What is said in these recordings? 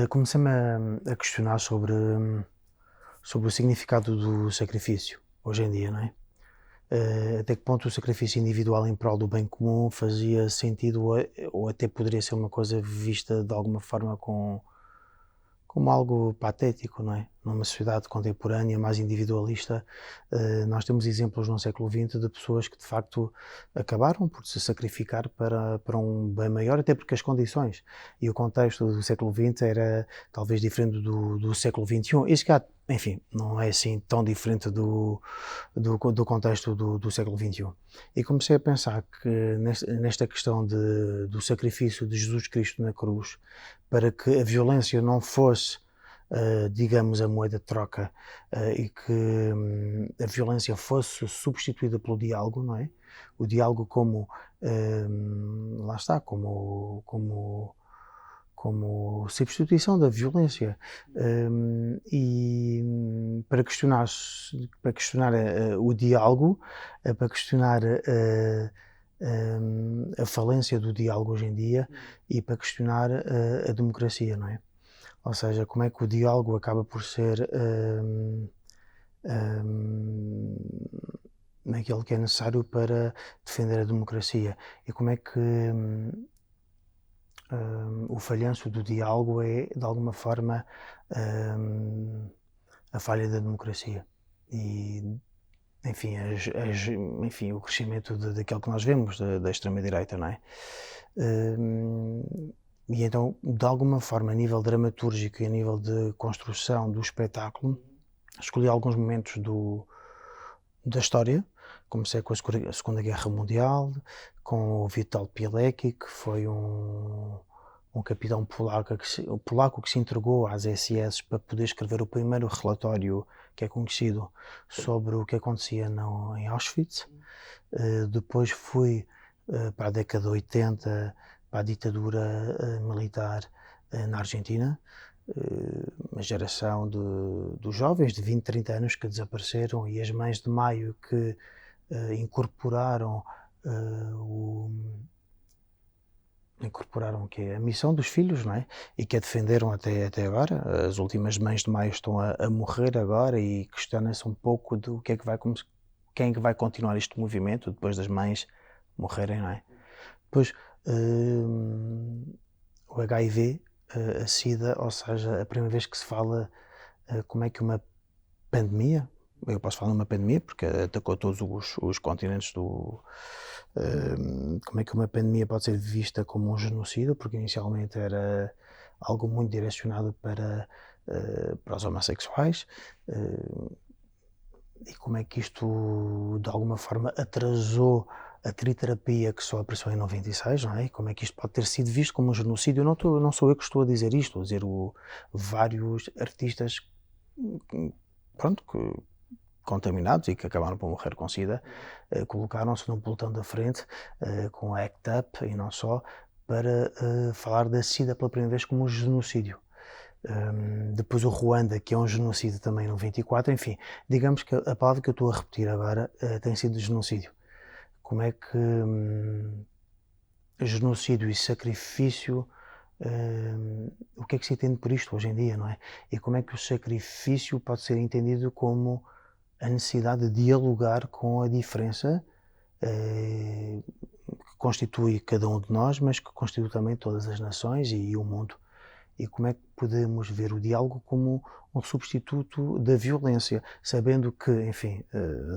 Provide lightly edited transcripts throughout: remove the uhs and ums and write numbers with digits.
Comecei-me a questionar sobre o significado do sacrifício, hoje em dia, não é? Até que ponto o sacrifício individual em prol do bem comum fazia sentido ou até poderia ser uma coisa vista de alguma forma como algo patético, não é? Numa sociedade contemporânea mais individualista, nós temos exemplos no século XX de pessoas que de facto acabaram por se sacrificar para um bem maior, até porque as condições e o contexto do século XX era talvez diferente do século XXI. Isso cá, enfim, não é assim tão diferente do contexto do século XXI. E comecei a pensar que nesta questão do sacrifício de Jesus Cristo na cruz, para que a violência não fosse, digamos, a moeda de troca, e que a violência fosse substituída pelo diálogo, não é? O diálogo como, lá está, como substituição da violência, e para questionar o diálogo, para questionar a falência do diálogo hoje em dia e para questionar a democracia, não é? Ou seja, como é que o diálogo acaba por ser aquilo que é necessário para defender a democracia e como é que o falhanço do diálogo é, de alguma forma, a falha da democracia. E, enfim, enfim o crescimento daquilo que nós vemos, da extrema-direita, não é? E então, de alguma forma, a nível dramatúrgico e a nível de construção do espetáculo, escolhi alguns momentos da história. Comecei com a Segunda Guerra Mundial, com o Witold Pilecki, que foi um capitão polaco que se entregou às SS para poder escrever o primeiro relatório que é conhecido sobre o que acontecia em Auschwitz. Depois fui para a década de 80, para a ditadura militar na Argentina, uma geração de jovens de 20, 30 anos que desapareceram e as Mães de Maio que incorporaram o que é a missão dos filhos, não é? E que a defenderam até agora. As últimas Mães de Maio estão a morrer agora e questiona-se um pouco do que é que quem é que vai continuar este movimento depois das mães morrerem, não é? Depois, o HIV, a SIDA, ou seja, a primeira vez que se fala como é que uma pandemia, eu posso falar numa pandemia porque atacou todos os continentes como é que uma pandemia pode ser vista como um genocídio, porque inicialmente era algo muito direcionado para os homossexuais, e como é que isto de alguma forma atrasou a triterapia que só apareceu em 96, não é? E como é que isto pode ter sido visto como um genocídio? Não sou eu que estou a dizer isto, estou a dizer vários artistas, pronto, contaminados e que acabaram por morrer com SIDA, colocaram-se num pelotão da frente com a ACT UP e não só, para falar da SIDA pela primeira vez como um genocídio. Depois o Ruanda, que é um genocídio também no 24, enfim, digamos que a palavra que eu estou a repetir agora tem sido genocídio. Como é que genocídio e sacrifício, o que é que se entende por isto hoje em dia, não é? E como é que o sacrifício pode ser entendido como a necessidade de dialogar com a diferença que constitui cada um de nós, mas que constitui também todas as nações e o mundo. E como é que podemos ver o diálogo como um substituto da violência, sabendo que, enfim,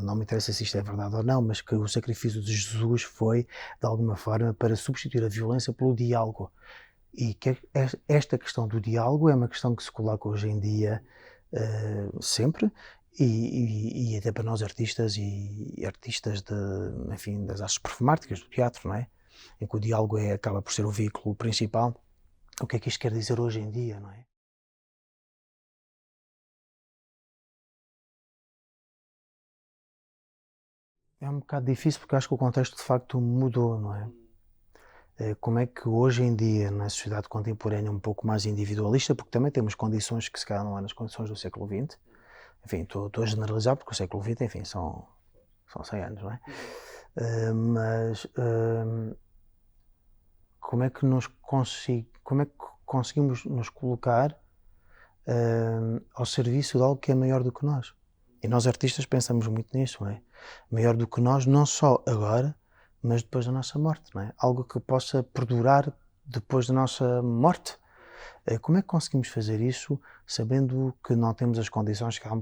não me interessa se isto é verdade ou não, mas que o sacrifício de Jesus foi, de alguma forma, para substituir a violência pelo diálogo. E que esta questão do diálogo é uma questão que se coloca hoje em dia sempre, e até para nós artistas e artistas enfim, das artes performáticas, do teatro, não é? Em que o diálogo acaba por ser o veículo principal. O que é que isto quer dizer hoje em dia, não é? É um bocado difícil porque acho que o contexto de facto mudou, não é? Como é que hoje em dia, na sociedade contemporânea um pouco mais individualista, porque também temos condições que se calhar não há nas condições do século XX, enfim, estou a generalizar porque o século XX, enfim, são 100 anos, não é? Mas como é que conseguimos nos colocar ao serviço de algo que é maior do que nós. E nós artistas pensamos muito nisso, não é? Maior do que nós, não só agora, mas depois da nossa morte, não é? Algo que possa perdurar depois da nossa morte. Como é que conseguimos fazer isso sabendo que não temos as condições que há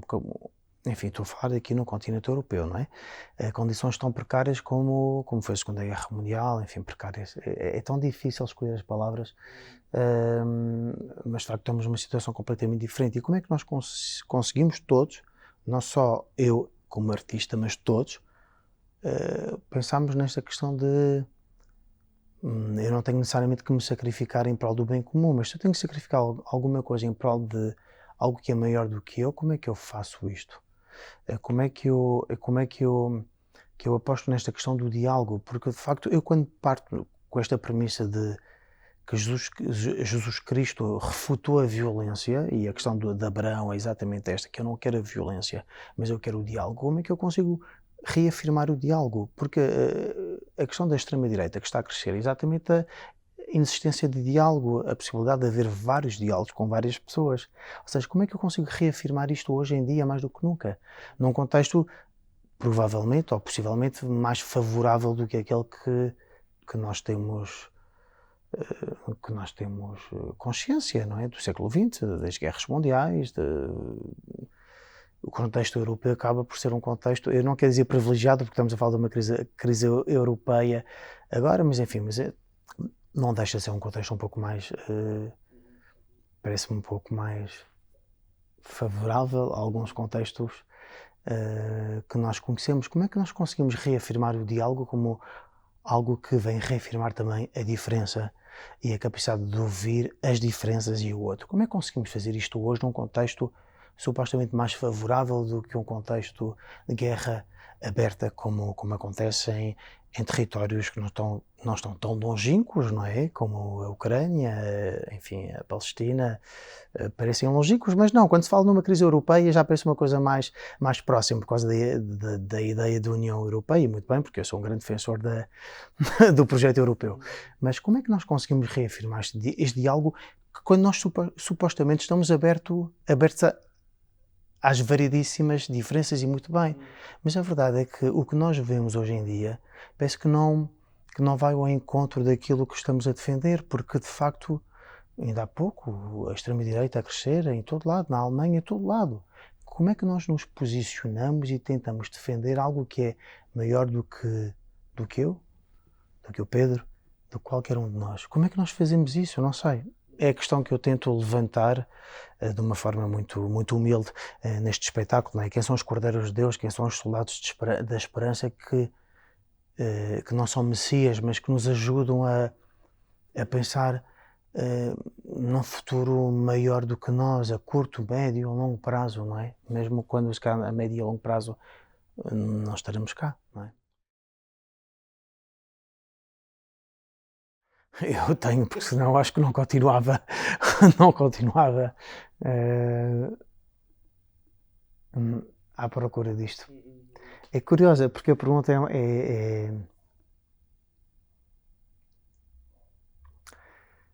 enfim, estou a falar aqui no continente europeu, não é? Condições tão precárias como foi a Segunda Guerra Mundial, enfim, precárias. É tão difícil escolher as palavras, mas de facto estamos numa situação completamente diferente. E como é que nós conseguimos todos, não só eu como artista, mas todos, pensarmos nesta questão de eu não tenho necessariamente que me sacrificar em prol do bem comum, mas se eu tenho que sacrificar alguma coisa em prol de algo que é maior do que eu, como é que eu faço isto? Como é que eu aposto nesta questão do diálogo? Porque de facto eu, quando parto com esta premissa de que Jesus Cristo refutou a violência, e a questão de Abraão é exatamente esta, que eu não quero a violência, mas eu quero o diálogo, como é que eu consigo reafirmar o diálogo? Porque a questão da extrema-direita que está a crescer é exatamente a inexistência de diálogo, a possibilidade de haver vários diálogos com várias pessoas. Ou seja, como é que eu consigo reafirmar isto hoje em dia mais do que nunca? Num contexto provavelmente ou possivelmente mais favorável do que aquele que nós temos consciência, não é? Do século XX, das guerras mundiais, o contexto europeu acaba por ser um contexto, eu não quero dizer privilegiado, porque estamos a falar de uma crise europeia agora, mas enfim, não deixa de ser um contexto um pouco mais, parece-me um pouco mais favorável a alguns contextos que nós conhecemos. Como é que nós conseguimos reafirmar o diálogo como algo que vem reafirmar também a diferença e a capacidade de ouvir as diferenças e o outro? Como é que conseguimos fazer isto hoje num contexto supostamente mais favorável do que um contexto de guerra aberta como acontece em territórios que não estão tão longínquos, não é? Como a Ucrânia, enfim, a Palestina, parecem longínquos, mas não, quando se fala numa crise europeia já parece uma coisa mais próxima por causa da ideia de União Europeia, e muito bem, porque eu sou um grande defensor do projeto europeu. Mas como é que nós conseguimos reafirmar este diálogo que, quando nós supostamente estamos abertos às variedíssimas diferenças, e muito bem, mas a verdade é que o que nós vemos hoje em dia parece que não vai ao encontro daquilo que estamos a defender, porque de facto, ainda há pouco, a extrema-direita a crescer em todo lado, na Alemanha, em todo lado. Como é que nós nos posicionamos e tentamos defender algo que é maior do que eu, do que o Pedro, do que qualquer um de nós? Como é que nós fazemos isso? Eu não sei. É a questão que eu tento levantar de uma forma muito humilde neste espetáculo, não é? Quem são os Cordeiros de Deus, quem são os soldados da esperança que não são messias, mas que nos ajudam a pensar num futuro maior do que nós, a curto, médio, a longo prazo, não é? Mesmo quando se calhar a médio e a longo prazo não estaremos cá, não é? Eu tenho, porque senão acho que não continuava, não continuava eh, à procura disto. É curiosa, porque a pergunta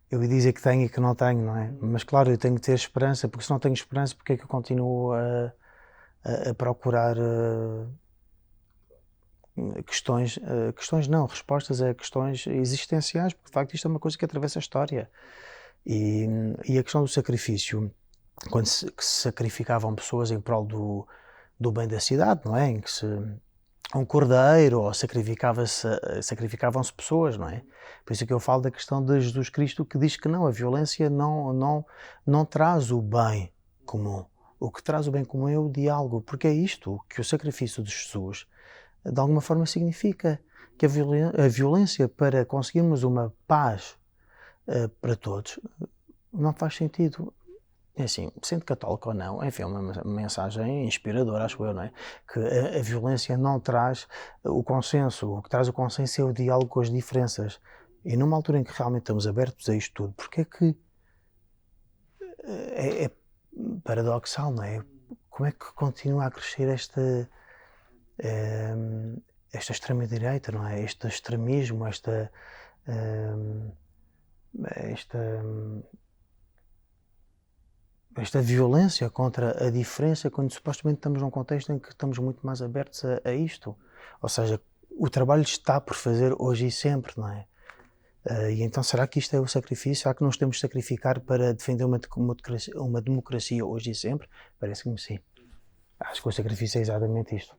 eu ia dizer que tenho e que não tenho, não é? Mas claro, eu tenho que ter esperança, porque se não tenho esperança, porque é que eu continuo a procurar questões não, respostas a questões existenciais, porque de facto isto é uma coisa que atravessa a história. E a questão do sacrifício, quando que se sacrificavam pessoas em prol do bem da cidade, não é? Em que um cordeiro, ou sacrificavam-se pessoas, não é? Por isso é que eu falo da questão de Jesus Cristo, que diz que não, a violência não traz o bem comum. O que traz o bem comum é o diálogo, porque é isto que o sacrifício de Jesus de alguma forma significa, que a violência para conseguirmos uma paz para todos não faz sentido. É assim, sendo católico ou não, enfim, é uma mensagem inspiradora, acho eu, não é? Que a violência não traz o consenso, o que traz o consenso é o diálogo com as diferenças. E numa altura em que realmente estamos abertos a isto tudo, porque é que é paradoxal, não é? Como é que continua a crescer esta extrema-direita, não é? Este extremismo, esta esta violência contra a diferença, quando supostamente estamos num contexto em que estamos muito mais abertos a isto. Ou seja, o trabalho está por fazer hoje e sempre, não é? E então será que isto é o sacrifício? Será que nós temos de sacrificar para defender uma democracia hoje e sempre? Parece-me sim. Acho que o sacrifício é exatamente isto.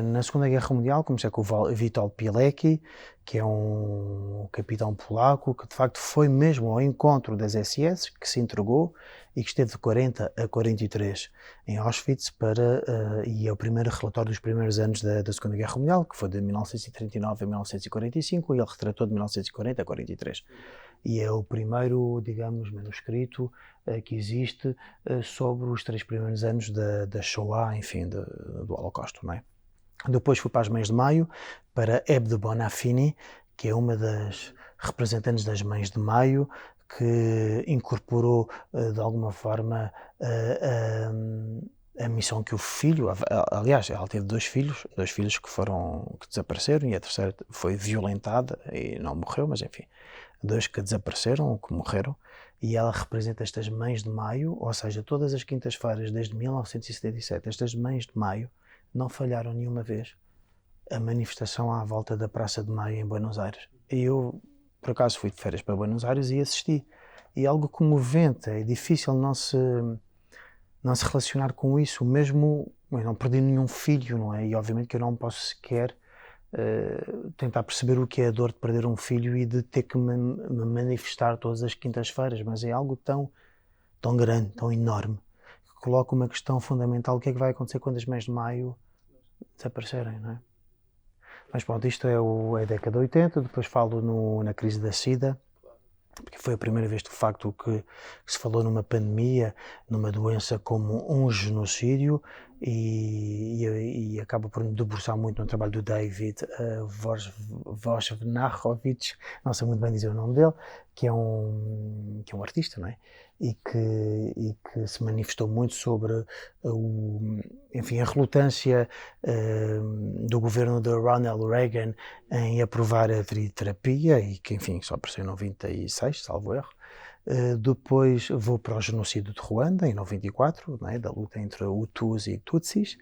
Na Segunda Guerra Mundial comecei com o Witold Pilecki, que é um capitão polaco que de facto foi mesmo ao encontro das SS, que se entregou e que esteve de 40 a 43 em Auschwitz e é o primeiro relatório dos primeiros anos da Segunda Guerra Mundial, que foi de 1939 a 1945, e ele retratou de 1940 a 43. E é o primeiro, digamos, manuscrito que existe sobre os 3 primeiros anos da Shoah, enfim, do Holocausto, não é? Depois fui para as Mães de Maio, para Ebde Bonafini, que é uma das representantes das Mães de Maio, que incorporou de alguma forma a missão que o filho, aliás, ela teve dois filhos que desapareceram, e a terceira foi violentada e não morreu, mas enfim, dois que desapareceram, que morreram, e ela representa estas Mães de Maio, ou seja, todas as quintas-feiras desde 1977, estas Mães de Maio não falharam nenhuma vez a manifestação à volta da Praça de Maio em Buenos Aires. E eu, por acaso, fui de férias para Buenos Aires e assisti. E é algo comovente, é difícil não se relacionar com isso, mesmo eu não perdi nenhum filho, não é? E obviamente que eu não posso sequer tentar perceber o que é a dor de perder um filho e de ter que me manifestar todas as quintas-feiras, mas é algo tão grande, tão enorme, que coloca uma questão fundamental: o que é que vai acontecer quando as Mães de Maio desaparecerem, não é? Mas pronto, isto é a década de 80, depois falo na crise da SIDA, porque foi a primeira vez de facto que se falou numa pandemia, numa doença como um genocídio, e acaba por me debruçar muito no trabalho do David Vojnarowicz, não sei muito bem dizer o nome dele, que é um artista, não é? E que se manifestou muito sobre enfim, a relutância do governo de Ronald Reagan em aprovar a triterapia, e que, enfim, só apareceu em 96, salvo erro. Depois vou para o genocídio de Ruanda, em 94, né, da luta entre Hutus e Tutsis,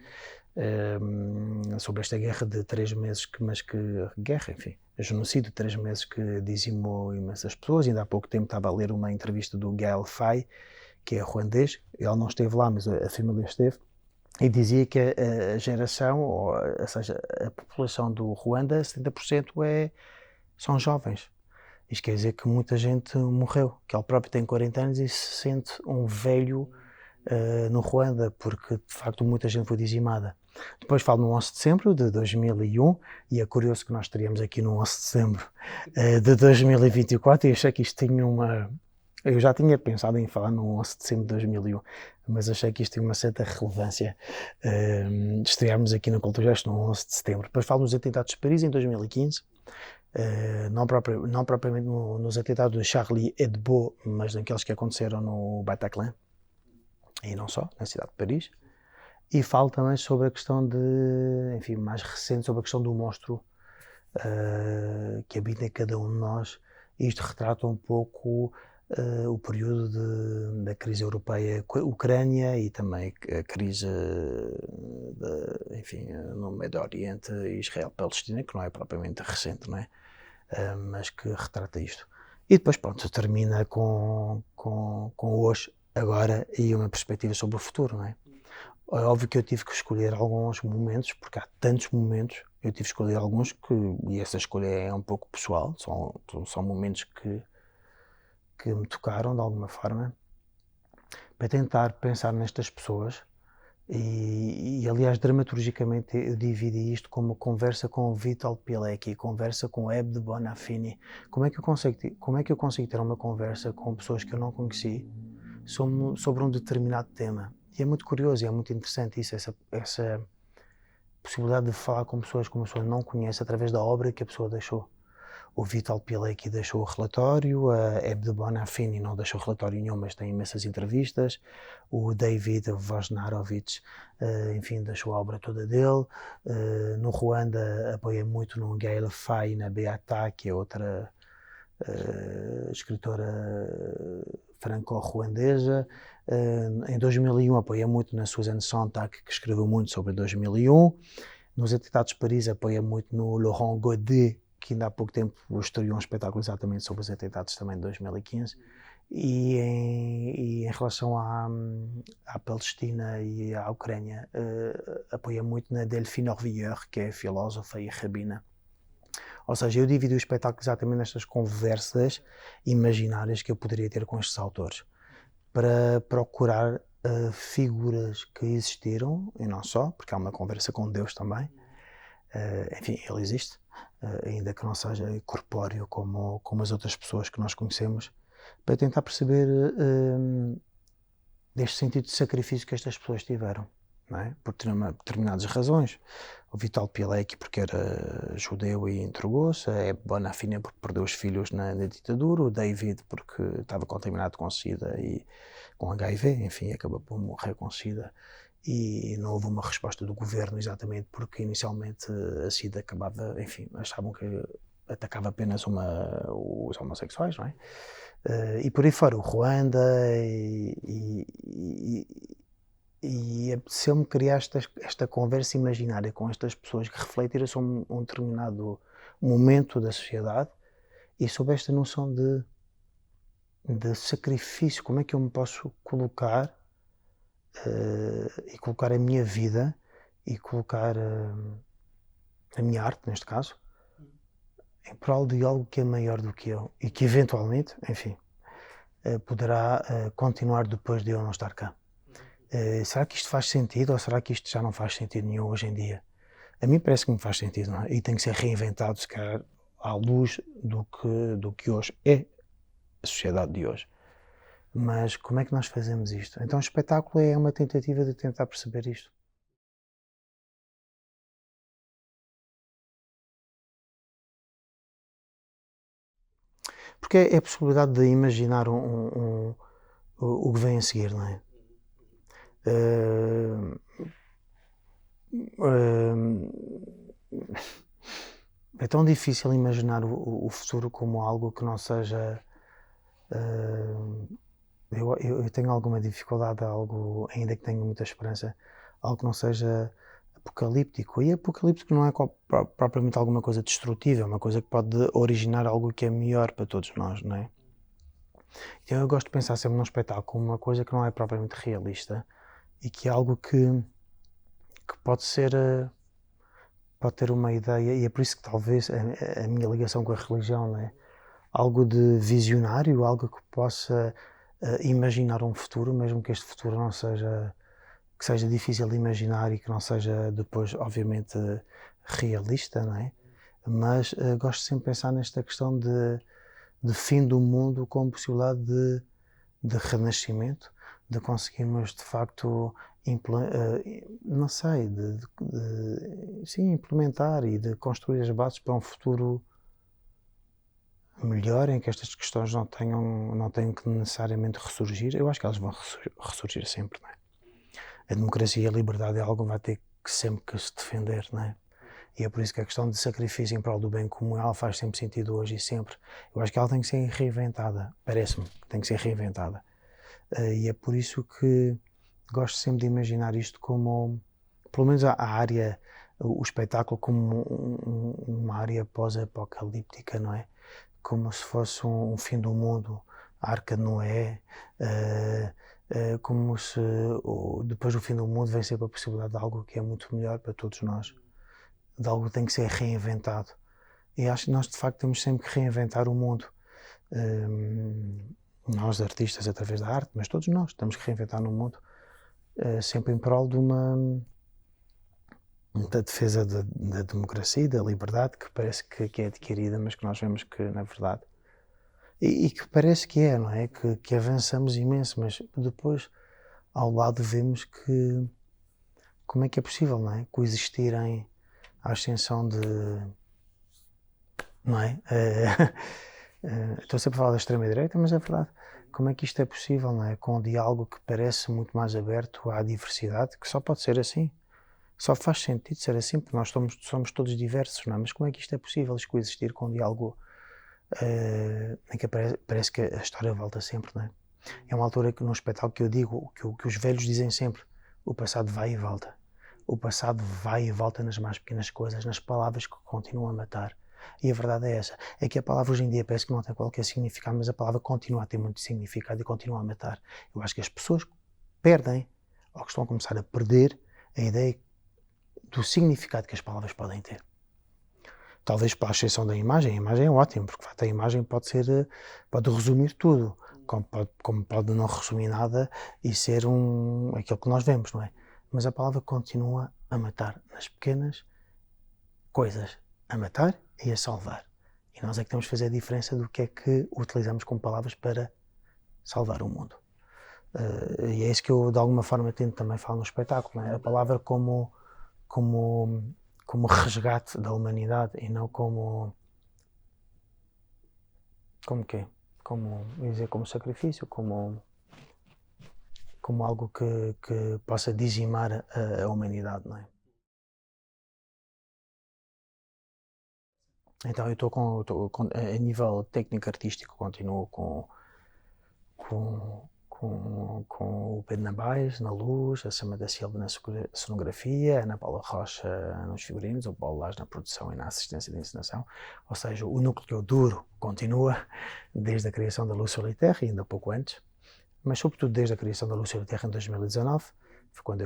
sobre esta guerra de 3 meses, enfim, genocídio de 3 meses que dizimou imensas pessoas. Ainda há pouco tempo estava a ler uma entrevista do Gael Faye, que é ruandês. Ele não esteve lá, mas a família esteve, e dizia que a geração, ou seja, a população do Ruanda, 70% são jovens. Isto quer dizer que muita gente morreu, que ele próprio tem 40 anos e se sente um velho no Ruanda, porque de facto muita gente foi dizimada. Depois falo no 11 de dezembro de 2001, e é curioso que nós estaríamos aqui no 11 de dezembro de 2024, e achei que isto tinha uma... Eu já tinha pensado em falar no 11 de dezembro de 2001, mas achei que isto tinha uma certa relevância de estrearmos aqui na Cultura Gesto no 11 de setembro. Depois falo nos atentados de Paris em 2015, não propriamente nos atentados de Charlie Hebdo, mas naqueles que aconteceram no Bataclan, e não só, na cidade de Paris. E falo também sobre a questão enfim, mais recente, sobre a questão do monstro que habita em cada um de nós. Isto retrata um pouco o período da crise europeia, Ucrânia, e também a crise enfim, no Médio Oriente, Israel-Palestina, que não é propriamente recente, não é? Mas que retrata isto. E depois, pronto, termina com hoje, agora, e uma perspectiva sobre o futuro, não é? É óbvio que eu tive que escolher alguns momentos, porque há tantos momentos, eu tive que escolher alguns e essa escolha é um pouco pessoal, são momentos que me tocaram de alguma forma, para tentar pensar nestas pessoas. E aliás, dramaturgicamente eu dividi isto como conversa com o Witold Pilecki, conversa com o Ebde Bonafini. Como é que eu consigo ter uma conversa com pessoas que eu não conheci sobre um determinado tema? E é muito curioso e é muito interessante isso, essa possibilidade de falar com pessoas que uma pessoa não conhece através da obra que a pessoa deixou. O Witold Pilecki deixou o relatório, a Ebde Bonafini não deixou relatório nenhum, mas tem imensas entrevistas. O David Vojnarowicz, enfim, deixou a obra toda dele. No Ruanda apoia muito no Gael Faye e na Beata, que é outra escritora franco-ruandesa. Em 2001 apoia muito na Suzanne Sontag, que escreveu muito sobre 2001. Nos Atentados de Paris apoia muito no Laurent Godet, que ainda há pouco tempo estreou um espetáculo exatamente sobre os atentados também de 2015. E em relação à Palestina e à Ucrânia, apoia muito na Delphine Orvilleur, que é filósofa e rabina. Ou seja, eu dividi o espetáculo exatamente nestas conversas imaginárias que eu poderia ter com estes autores, para procurar figuras que existiram, e não só, porque há uma conversa com Deus também. Enfim, ele existe, ainda que não seja corpóreo como as outras pessoas que nós conhecemos, para tentar perceber deste sentido de sacrifício que estas pessoas tiveram, não é? Por determinadas razões. O Vital Pilecki porque era judeu e entregou-se, a Hebe Bonafina porque perdeu os filhos na ditadura, o David porque estava contaminado com SIDA e com HIV, enfim, acabou por morrer com SIDA. E não houve uma resposta do governo exatamente porque inicialmente a SIDA acabava, enfim, achavam que atacava apenas os homossexuais, não é? E por aí fora, o Ruanda e apeteceu-me criar esta conversa imaginária com estas pessoas que refletiram sobre um determinado momento da sociedade e sobre esta noção de sacrifício, como é que eu me posso colocar e colocar a minha vida e colocar a minha arte, neste caso, em prol de algo que é maior do que eu e que eventualmente, enfim, poderá continuar depois de eu não estar cá. Será que isto faz sentido ou será que isto já não faz sentido nenhum hoje em dia? A mim parece que me faz sentido, não é? E tem que ser reinventado, se calhar, à luz do que hoje é a sociedade de hoje. Mas como é que nós fazemos isto? Então o espetáculo é uma tentativa de tentar perceber isto. Porque é a possibilidade de imaginar o que vem a seguir, não é? É tão difícil imaginar o futuro como algo que não seja. Eu tenho alguma dificuldade, algo, ainda que tenha muita esperança, algo que não seja apocalíptico. E apocalíptico não é propriamente alguma coisa destrutiva, é uma coisa que pode originar algo que é melhor para todos nós, não é? Então eu gosto de pensar sempre num espetáculo como uma coisa que não é propriamente realista e que é algo que pode ser. Pode ter uma ideia, e é por isso que talvez a minha ligação com a religião, não é? Algo de visionário, algo que possa imaginar um futuro, mesmo que este futuro não seja, que seja difícil de imaginar e que não seja depois, obviamente, realista, não é? Mas gosto sempre de pensar nesta questão de fim do mundo com possibilidade de renascimento, de conseguirmos de facto não sei, sim, implementar e de construir as bases para um futuro melhor, em que estas questões não tenham que necessariamente ressurgir. Eu acho que elas vão ressurgir sempre, não é? A democracia e a liberdade é algo que vai ter que sempre que se defender, não é? E é por isso que a questão de sacrifício em prol do bem comum, ela faz sempre sentido hoje e sempre. Eu acho que ela tem que ser reinventada, parece-me que tem que ser reinventada. E é por isso que gosto sempre de imaginar isto como, pelo menos a área, o espetáculo como uma área pós-apocalíptica, não é? Como se fosse um fim do mundo, a Arca de Noé, como se depois do fim do mundo vem sempre a possibilidade de algo que é muito melhor para todos nós, de algo que tem que ser reinventado. E acho que nós de facto temos sempre que reinventar o mundo. Nós artistas através da arte, mas todos nós temos que reinventar no mundo, sempre em prol da defesa da democracia e da liberdade, que parece que é adquirida, mas que nós vemos que na verdade e que parece que é, não é? Que avançamos imenso, mas depois ao lado vemos que como é que é possível, não é? Coexistirem a ascensão de, não é? Estou sempre a falar da extrema-direita, mas é verdade. Como é que isto é possível, não é? Com um diálogo que parece muito mais aberto à diversidade, que só pode ser assim. Só faz sentido ser assim, porque nós somos todos diversos, não é? Mas como é que isto é possível, coexistir com um diálogo em que parece que a história volta sempre, não é? É uma altura que num espetáculo que eu digo, que os velhos dizem sempre, o passado vai e volta. O passado vai e volta nas mais pequenas coisas, nas palavras que continuam a matar. E a verdade é essa, é que a palavra hoje em dia parece que não tem qualquer significado, mas a palavra continua a ter muito significado e continua a matar. Eu acho que as pessoas perdem, ou que estão a começar a perder, a ideia do significado que as palavras podem ter. Talvez para a exceção da imagem, a imagem é ótima, porque a imagem pode resumir tudo, como pode não resumir nada e ser aquilo que nós vemos, não é? Mas a palavra continua a matar nas pequenas coisas, a matar e a salvar. E nós é que temos que fazer a diferença do que é que utilizamos como palavras para salvar o mundo. E é isso que eu, de alguma forma, tento também falar no espetáculo, não é? A palavra como resgate da humanidade e não como quê? Como sacrifício, como algo que possa dizimar a humanidade, não é? Então eu estou a nível técnico artístico, continuo com o Pedro Nabais na luz, a Sama da Silva na cenografia, a Ana Paula Rocha nos figurinos, o Paulo Lage na produção e na assistência de encenação. Ou seja, o núcleo duro continua desde a criação da Luz, Sol e Terra, e ainda pouco antes, mas sobretudo desde a criação da Luz, Sol e Terra em 2019, foi quando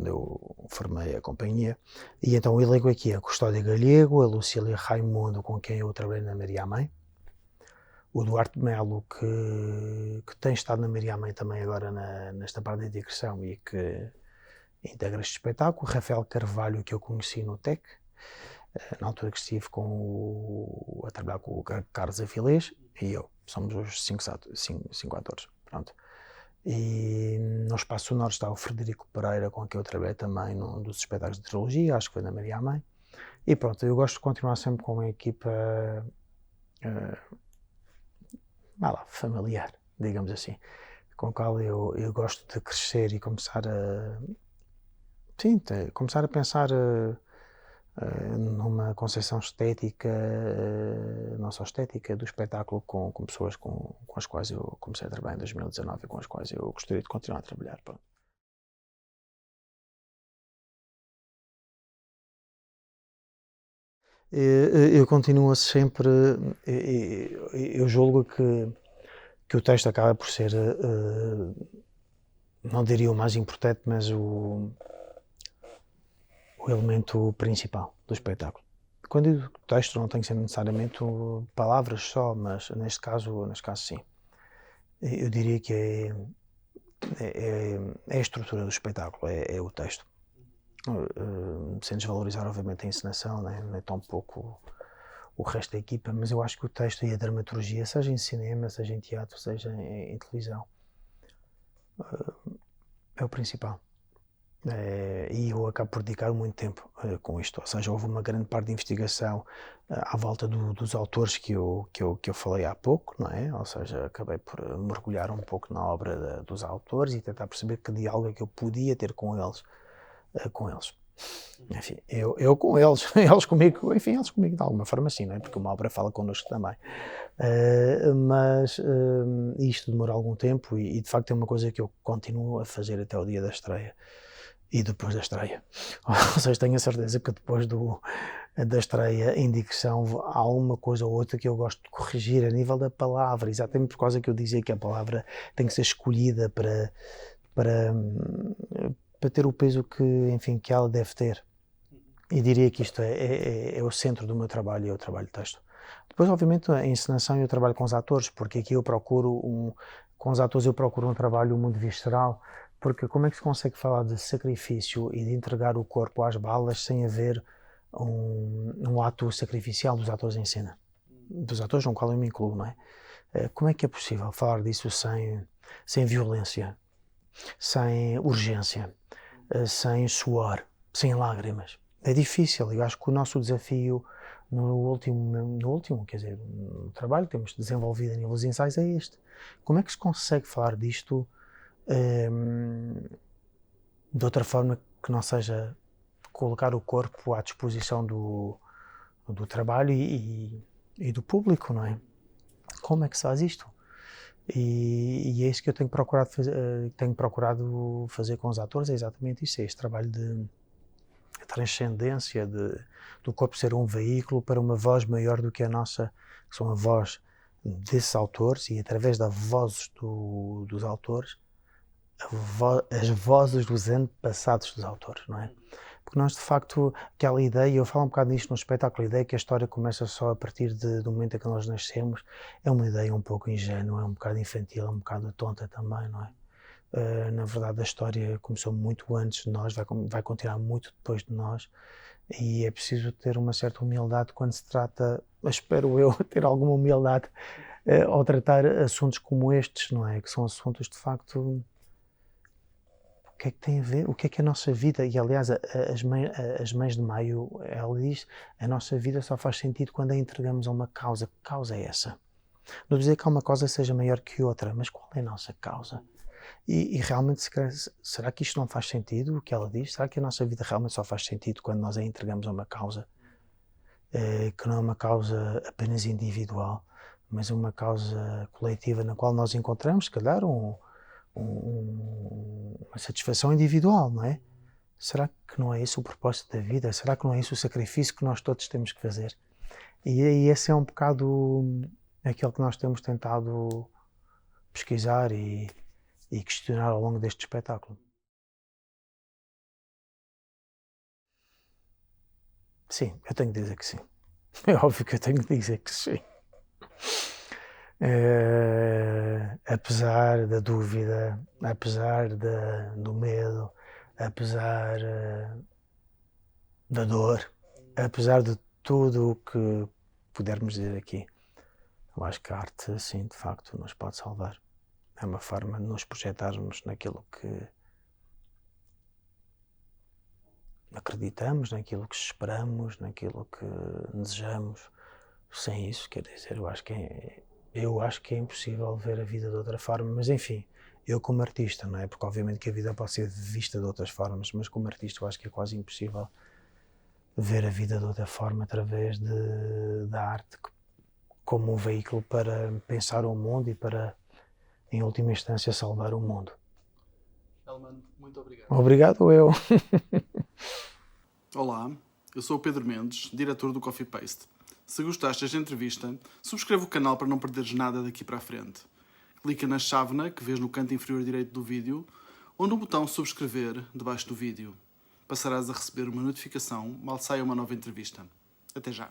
eu formei a companhia. E então o elenco aqui é a Custódia Galego, a Lucília Raimundo, com quem eu trabalhei na Maria Mãe, o Duarte Melo, que tem estado na Maria Mãe também agora nesta parte da digressão e que integra este espetáculo, Rafael Carvalho, que eu conheci no TEC, na altura que estive a trabalhar com o Carlos Avilés, e eu, somos os cinco atores, pronto. E no Espaço Sonoro está o Frederico Pereira, com quem eu trabalhei também num dos espetáculos de trilogia, acho que foi na Maria Mãe, e pronto, eu gosto de continuar sempre com uma equipa familiar, digamos assim, com a qual eu gosto de crescer e começar a pensar numa concepção estética, não só estética, do espetáculo com pessoas com as quais eu comecei a trabalhar em 2019 e com as quais eu gostaria de continuar a trabalhar. Pronto. Eu continuo sempre, eu julgo que o texto acaba por ser, não diria o mais importante, mas o elemento principal do espetáculo. Quando eu digo texto, não tem que ser necessariamente palavras só, mas neste caso sim. Eu diria que é a estrutura do espetáculo, é o texto. Sem desvalorizar, obviamente, a encenação, né? Não é tão pouco o resto da equipa, mas eu acho que o texto e a dramaturgia, seja em cinema, seja em teatro, seja em televisão, é o principal. E eu acabo por dedicar muito tempo com isto, ou seja, houve uma grande parte de investigação à volta dos autores que eu falei há pouco, não é? Ou seja, acabei por mergulhar um pouco na obra dos autores e tentar perceber que diálogo é que eu podia ter com eles. Enfim, eu com eles, eles comigo de alguma forma sim, não é? Porque uma obra fala connosco também. Mas isto demora algum tempo e de facto é uma coisa que eu continuo a fazer até o dia da estreia e depois da estreia. Ou seja, tenho a certeza que depois da estreia em dicção há uma coisa ou outra que eu gosto de corrigir a nível da palavra, exatamente por causa que eu dizia que a palavra tem que ser escolhida para ter o peso que ela deve ter. E diria que isto é o centro do meu trabalho, é o trabalho de texto. Depois, obviamente, a encenação eu trabalho com os atores, porque aqui com os atores eu procuro um trabalho muito visceral, porque como é que se consegue falar de sacrifício e de entregar o corpo às balas sem haver um ato sacrificial dos atores em cena? Dos atores no qual eu me incluo, não é? Como é que é possível falar disso sem violência, sem urgência, sem suor, sem lágrimas? É difícil, eu acho que o nosso desafio no último, quer dizer, no trabalho que temos desenvolvido a nível dos ensaios é este. Como é que se consegue falar disto de outra forma que não seja colocar o corpo à disposição do trabalho e e do público, não é? Como é que se faz isto? E é isso que eu tenho procurado fazer com os atores, é exatamente isso, é este trabalho de transcendência, do corpo ser um veículo para uma voz maior do que a nossa, que são a voz desses autores, e através das vozes dos autores, as vozes dos antepassados dos autores, não é? Porque nós, de facto, aquela ideia, eu falo um bocado disto no espetáculo, a ideia que a história começa só a partir do momento em que nós nascemos, é uma ideia um pouco ingênua, é um bocado infantil, é um bocado tonta também, não é? Na verdade, a história começou muito antes de nós, vai continuar muito depois de nós, e é preciso ter uma certa humildade quando se trata, espero eu, ter alguma humildade ao tratar assuntos como estes, não é? Que são assuntos, de facto, o que é que tem a ver? O que é a nossa vida? E aliás, as mães de Maio, ela diz, a nossa vida só faz sentido quando a entregamos a uma causa. Que causa é essa? Não dizer que há uma causa seja maior que outra, mas qual é a nossa causa? E realmente, será que isto não faz sentido, o que ela diz? Será que a nossa vida realmente só faz sentido quando nós a entregamos a uma causa? Que não é uma causa apenas individual, mas uma causa coletiva na qual nós encontramos, se calhar, uma satisfação individual, não é? Será que não é esse o propósito da vida? Será que não é esse o sacrifício que nós todos temos que fazer? E esse é um bocado aquilo que nós temos tentado pesquisar e questionar ao longo deste espetáculo. Sim, eu tenho que dizer que sim. É óbvio que eu tenho que dizer que sim. Apesar da dúvida, apesar do medo, apesar da dor, apesar de tudo o que pudermos dizer aqui, eu acho que a arte, sim, de facto, nos pode salvar. É uma forma de nos projetarmos naquilo que acreditamos, naquilo que esperamos, naquilo que desejamos. Sem isso, quer dizer, eu acho que é impossível ver a vida de outra forma, mas enfim, eu como artista, não é? Porque obviamente que a vida pode ser vista de outras formas, mas como artista eu acho que é quase impossível ver a vida de outra forma através da arte como um veículo para pensar o mundo e para, em última instância, salvar o mundo. Elman, muito obrigado. Obrigado eu. Olá, eu sou o Pedro Mendes, diretor do Coffee Paste. Se gostaste desta entrevista, subscreve o canal para não perderes nada daqui para a frente. Clica na chávena que vês no canto inferior direito do vídeo ou no botão subscrever debaixo do vídeo. Passarás a receber uma notificação mal saia uma nova entrevista. Até já!